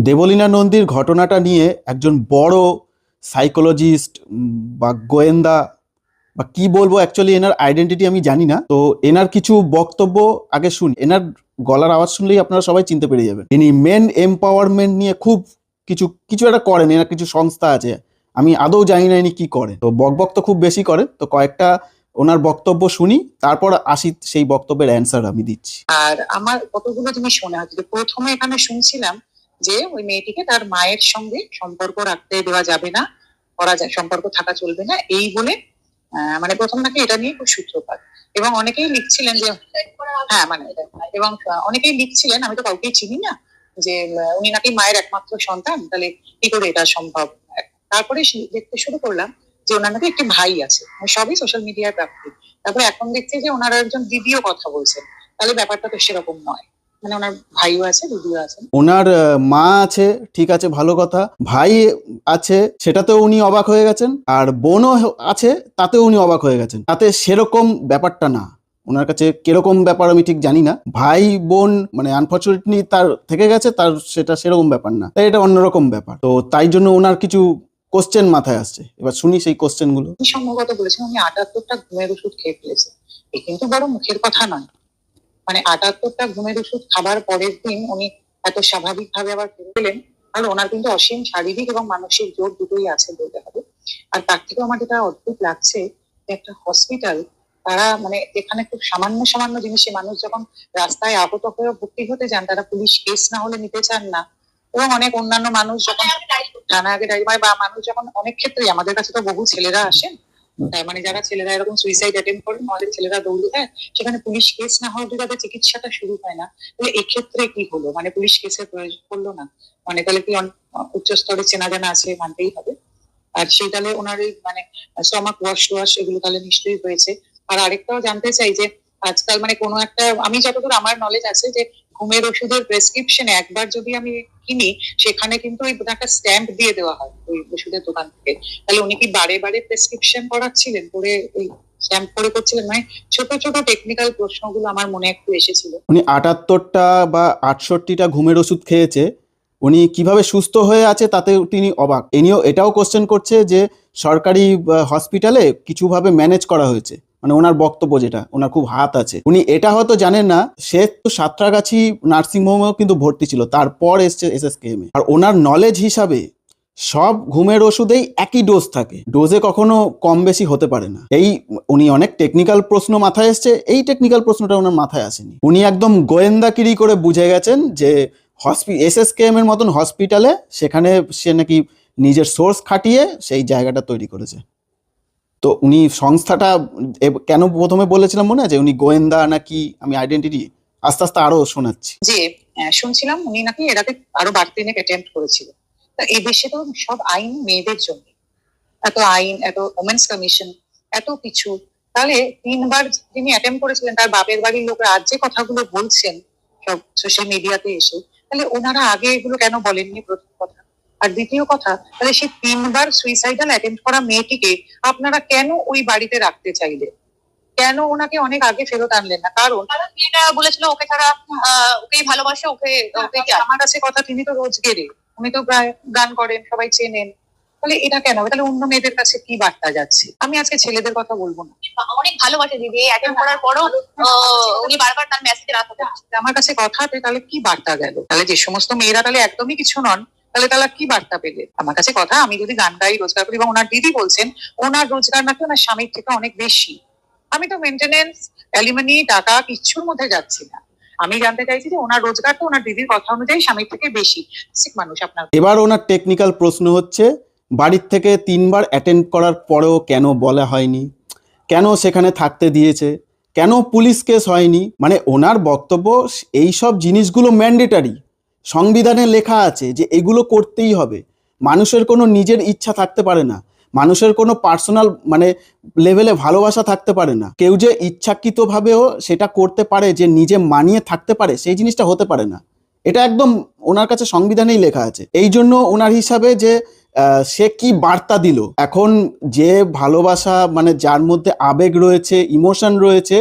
দেবলীনা নন্দীর ঘটনাটা নিয়ে একজন বড় সাইকোলজিস্ট বা গোয়েন্দা বা কি বলবো, অ্যাকচুয়ালি এনার আইডেন্টিটি আমি জানি না। তো এনার কিছু বক্তব্য আগে শুনি। এনার গলার আওয়াজ শুনলেই আপনারা সবাই চিনতে পেরে যাবেন। ইনি মেন এম্পাওয়ারমেন্ট নিয়ে খুব কিছু কিছু একটা করেন। এনার কিছু সংস্থা আছে, আমি আদৌ জানি না ইনি কি করেন। তো বকবক তো খুব বেশি করেন। তো কয়েকটা ওনার বক্তব্য শুনি, তারপর আসি সেই বক্তব্যের অ্যান্সার আমি দিচ্ছি। আর আমার কতগুলো জিনিস মনে হচ্ছে যে প্রথমে এখানে শুনছিলাম যে ওই মেয়েটিকে তার মায়ের সঙ্গে সম্পর্ক রাখতে দেওয়া যাবে না, করা যায়, সম্পর্ক থাকা চলবে না এই বলে মানে প্রথম নাকি এটা নিয়ে খুব সূত্রপাত। এবং অনেকেই লিখছিলেন যে হ্যাঁ মানে এবং অনেকেই লিখছিলেন, আমি তো কাউকেই চিনি না, যে উনি নাকি মায়ের একমাত্র সন্তান, তাহলে কি করে এটা সম্ভব। তারপরে দেখতে শুরু করলাম যে ওনার নাকি একটি ভাই আছে, সবই সোশ্যাল মিডিয়ার প্রাপ্তি। তারপরে এখন দেখছি যে ওনার একজন দিদিও কথা বলছেন, তাহলে ব্যাপারটা তো সেরকম নয়, মানে ওনার ভাইও আছে, দিদিও আছে। ওনার মা আছে, ঠিক আছে, ভালো কথা। ভাই আছে, সেটাতেও উনি অবাক হয়ে গেছেন। আর বোনও আছে, তাতেও উনি অবাক হয়ে গেছেন। তাতে সেরকম ব্যাপারটা না। ওনার কাছে কিরকম ব্যাপার আমি ঠিক জানি না। ভাই বোন মানে আনফর্চুনেটলি তার থেকে গেছে, তার সেটা সেরকম ব্যাপার না, তাই এটা অন্যরকম ব্যাপার। তো তাই জন্য ওনার কিছু কোশ্চেন মাথায় আসছে। এবার শুনি সেই কোশ্চেন গুলো। সম্ভবত বলেছেন উনি 78টা ঘুমের ওষুধ খেয়ে ফেলেছে। এ কিন্তু বড় মুখের কথা নয়। মানে 78টা ঘুমের ওষুধ খাবার পরের দিন উনি এত স্বাভাবিক ভাবে আবার ফিরে পেলেন, আর ওনার কিন্তু অসীম শারীরিক এবং মানসিক জোর দুটোই আছে বলতে হবে। আর তার থেকেও আমার যেটা অদ্ভুত লাগছে, যে একটা হসপিটাল, তারা মানে এখানে খুব সামান্য সামান্য জিনিসে মানুষ যখন রাস্তায় আহত হয়ে ভর্তি হতে যান, তারা পুলিশ কেস না হলে নিতে চান না। এবং অনেক অন্যান্য মানুষ যখন থানা আগে ডায়েরি বা মানুষ যখন, অনেক ক্ষেত্রেই আমাদের কাছে তো বহু ছেলেরা আসেন, মানে যারা ছেলেরা এরকম সুইসাইড অ্যাটেম্প করেন, আমাদের ছেলেরা দৌড়ে দেয়, সেখানে পুলিশ কেস না হলে তাদের চিকিৎসাটা শুরু হয় না। তাহলে এক্ষেত্রে কি হলো, মানে পুলিশ কেসের প্রয়োজন পড়লো না, মানে তাহলে কি উচ্চ স্তরে চেনা জানা আছে, মানতেই হবে। আর সেই তাহলে ওনার এই মানে স্টমাক ওয়াশ ওয়াশ এগুলো তাহলে নিশ্চয়ই হয়েছে। আর আরেকটাও জানতে চাই যে আজকাল মানে কোনো একটা, আমি যতদূর আমার নলেজ আছে যে ঘুমের ওষুধের প্রেসক্রিপশনে একবার যদি আমি কিনি, সেখানে কিন্তু ওই একটা স্ট্যাম্প দিয়ে দেওয়া হয় ওই ওষুধের দোকান থেকে। তাহলে উনি কি বারে বারে প্রেসক্রিপশন করাচ্ছিলেন, করে ওই স্ট্যাম্প করে করছিলেন? মানে ছোট ছোট টেকনিক্যাল প্রশ্নগুলো আমার মনে একটু এসেছিল। উনি 78টা বা 68টা ঘুমের ওষুধ খেয়েছে, উনি কিভাবে সুস্থ হয়ে আছে তাতে তিনি অবাক। ইনিও এটাও কোশ্চেন করছে যে সরকারি হসপিটালে কিছুভাবে ম্যানেজ করা হয়েছে। মানে ওনার বক্তব্য যেটা, ওনার খুব হাত আছে। উনি এটা হয়তো জানেন না, সে তো সাঁতরাগাছি নার্সিংহোমেও কিন্তু ভর্তি ছিল, তারপর এসছে এসএসকেএম এ। আর ওনার নলেজ হিসাবে সব ঘুমের ওষুধেই একই ডোজ থাকে, ডোজে কখনো কম বেশি হতে পারে না। এই উনি অনেক টেকনিক্যাল প্রশ্ন মাথায় এসছে, এই টেকনিক্যাল প্রশ্নটা ওনার মাথায় আসেনি। উনি একদম গোয়েন্দাগিরি করে বুঝে গেছেন যে এসএসকেএম এর মতন হসপিটালে সেখানে সে নাকি নিজের সোর্স খাটিয়ে সেই জায়গাটা তৈরি করেছে। তো উনি সংস্থাটা কেন প্রথমে বলেছিলাম মনে আছে, উনি গোয়েন্দা নাকি, আমি আইডেন্টিটি আস্তে আস্তে আরো শোনাচ্ছি। যে শুনছিলাম উনি নাকি এরাতে আরো বাড়তি নাকি অ্যাটেম্প্ট করেছিল। তা এই দেশে তো সব আইন মেয়েদের জন্য, এত আইন, এত ওমেন্স কমিশন, এত কিছু, তাহলে 3বার যিনি অ্যাটেম্প করেছিলেন তার বাপের বাড়ির লোকরা আজ যে কথাগুলো বলছেন সব সোশ্যাল মিডিয়াতে এসে, তাহলে ওনারা আগে এগুলো কেন বলেননি? প্রথম কথা। আর দ্বিতীয় কথা, তাহলে সেই 3বার সুইসাইডাল অ্যাটেম্প করা মেয়েটিকে আপনারা কেন ওই বাড়িতে রাখতে চাইলেন? কেন ওনাকে অনেক আগে ফেরত আনলেন না? কারণ মেয়েটা বলেছিল ওকে ছাড়া ওকেই ভালোবাসে, ওকে ওকে আমার কাছে কথা, তিনি তো রোজগেরে, উনি তো প্রায় গান করেন, সবাই চেনেন, তাহলে এটা কেন হবে? তাহলে অন্য মেয়েদের কাছে কি বার্তা যাচ্ছে? আমি আজকে ছেলেদের কথা বলবো না, অনেক ভালোবাসে দিদি, অ্যাটেন্ড করার পরও উনি বারবার তার মেসেজে রাখতে আমার কাছে কথা, তাহলে কি বার্তা গেল? তাহলে যে সমস্ত মেয়েরা তাহলে একদমই কিছু নন, তাহলে তারা কি বার্তা পেলে? আমার কাছে কথা, আমি যদি গান গাই, রোজগার করি, এবং ওনার দিদি বলছেন ওনার রোজগার নাকি ওনার স্বামীর থেকে অনেক বেশি। আমি তো মেনটেনেন্স, অ্যালিমনি, টাকা কিচ্ছুর মধ্যে যাচ্ছি না। আমি জানতে চাইছি যে ওনার রোজগার তো ওনার দিদির কথা অনুযায়ী স্বামীর থেকে বেশি। সিক মানুষ আপনার। এবার ওনার টেকনিক্যাল প্রশ্ন হচ্ছে, বাড়ির থেকে 3বার অ্যাটেন্ড করার পরেও কেন বলা হয়নি, কেন সেখানে থাকতে দিয়েছে, কেন পুলিশ কেস হয়নি। মানে ওনার বক্তব্য এই সব জিনিসগুলো ম্যান্ডেটারি, সংবিধানে লেখা আছে যে এগুলো করতেই হবে। মানুষের কোনো নিজের ইচ্ছা থাকতে পারে না, মানুষের কোনো পার্সোনাল মানে লেভেলে ভালোবাসা থাকতে পারে না। কেউ যে ইচ্ছাকৃতভাবেও সেটা করতে পারে, যে নিজে মানিয়ে থাকতে পারে, সেই জিনিসটা হতে পারে না। এটা একদম ওনার কাছে সংবিধানেই লেখা আছে। এই জন্য ওনার হিসাবে যে সে কি বার্তা দিল, এখন যে ভালোবাসা মানে যার মধ্যে আবেগ রয়েছে, ইমোশন রয়েছে,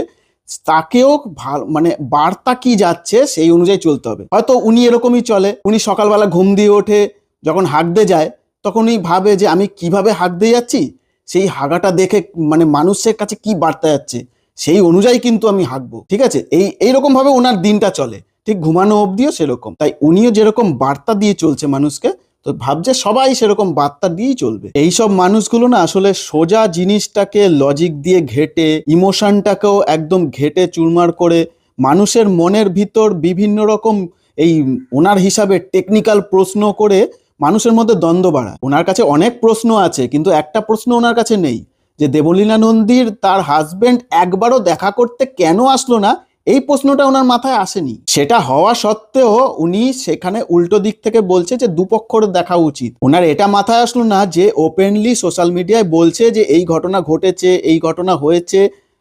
তাকেও ভালো মানে বার্তা কি যাচ্ছে সেই অনুযায়ী চলতে হবে। হয়তো উনি এরকমই চলে, উনি সকালবেলা ঘুম দিয়ে ওঠে, যখন হাঁকতে যায় তখন উনি ভাবে যে আমি কিভাবে হাঁকতে যাচ্ছি, সেই হাগাটা দেখে মানে মানুষের কাছে কি বার্তা যাচ্ছে সেই অনুযায়ী কিন্তু আমি হাঁকবো, ঠিক আছে? এইরকম ভাবে ওনার দিনটা চলে, ঠিক ঘুমানো অবধিও সেরকম। তাই উনিও যেরকম বার্তা দিয়ে চলছে মানুষকে, তো ভাবছে সবাই সেরকম বার্তা দিয়েই চলবে। এইসব মানুষগুলো না আসলে সোজা জিনিসটাকে লজিক দিয়ে ঘেটে, ইমোশনটাকেও একদম ঘেটে চুরমার করে মানুষের মনের ভিতর বিভিন্ন রকম এই ওনার হিসাবে টেকনিক্যাল প্রশ্ন করে মানুষের মধ্যে দ্বন্দ্ব বাড়ায়। ওনার কাছে অনেক প্রশ্ন আছে, কিন্তু একটা প্রশ্ন ওনার কাছে নেই, যে দেবলীনা নন্দীর তার হাজবেন্ড একবারও দেখা করতে কেন আসলো না, এই প্রশ্নটা ওনার মাথায় আসেনি। সেটা হওয়া সত্ত্বেও উনি সেখানে উল্টো দিক থেকে বলছে যে দুপক্ষর দেখা উচিত। ওনার এটা মাথায় আসলো না যে ওপেনলি সোশ্যাল মিডিয়ায় বলছে যে এই ঘটনা ঘটেছে, এই ঘটনা হয়েছে,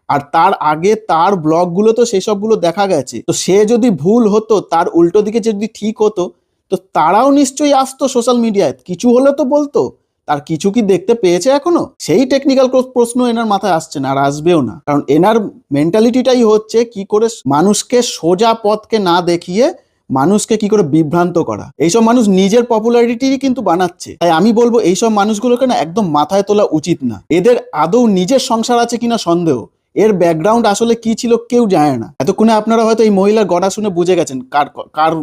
আর তার আগে তার ব্লগগুলো তো সেসবগুলো দেখা গেছে। তো সে যদি ভুল হতো, তার উল্টো দিকে যদি ঠিক হতো, তো তারাও নিশ্চয়ই আসতো সোশ্যাল মিডিয়ায়, কিছু হলে তো বলতো। তার কিছু কি দেখতে পেয়েছে এখনো? সেই টেকনিক্যাল প্রশ্ন এনার মাথায় আসছে না, আর আসবেও না। কারণ এনার মেন্টালিটিটাই হচ্ছে কি করে মানুষকে সোজা পথকে না দেখিয়ে মানুষকে কি করে বিভ্রান্ত করা। এইসব মানুষ নিজের পপুলারিটি কিন্তু বানাচ্ছে। তাই আমি বলবো এইসব মানুষগুলোকে না একদম মাথায় তোলা উচিত না। এদের আদৌ নিজের সংসার আছে কিনা সন্দেহ, এর ব্যাকগ্রাউন্ড আসলে কি ছিল কেউ জানে না। এতক্ষণে আপনারা হয়তো এই মহিলার গলা শুনে বুঝে গেছেন কার কার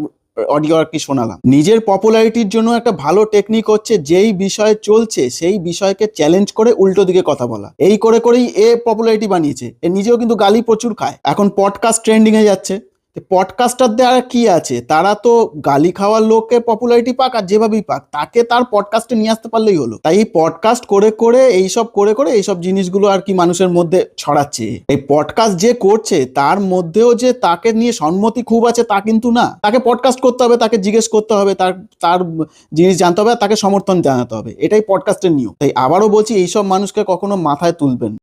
অডিও আর কি শোনালাম। নিজের পপুলারিটির জন্য একটা ভালো টেকনিক হচ্ছে যেই বিষয়ে চলছে সেই বিষয়কে চ্যালেঞ্জ করে উল্টো দিকে কথা বলা। এই করে করেই এ পপুলারিটি বানিয়েছে। এ নিজেও কিন্তু গালি প্রচুর খায়। এখন পডকাস্ট ট্রেন্ডিং এ যাচ্ছে, পডকাস্টারদের আর কি আছে, তারা তো গালি খাওয়ার লোককে পপুলারিটি পাক আর যেভাবেই পাক, তাকে তার পডকাস্টে নিয়ে আসতে পারলেই হলো। তাই এই পডকাস্ট করে করে এইসব জিনিসগুলো আর কি মানুষের মধ্যে ছড়াচ্ছে। এই পডকাস্ট যে করছে তার মধ্যেও যে তাকে নিয়ে সম্মতি খুব আছে তা কিন্তু না। তাকে পডকাস্ট করতে হবে, তাকে জিজ্ঞেস করতে হবে, তার তার জিনিস জানতে হবে, তাকে সমর্থন জানাতে হবে। এটাই পডকাস্টের নিয়ম। তাই আবারও বলছি, এইসব মানুষকে কখনো মাথায় তুলবেন।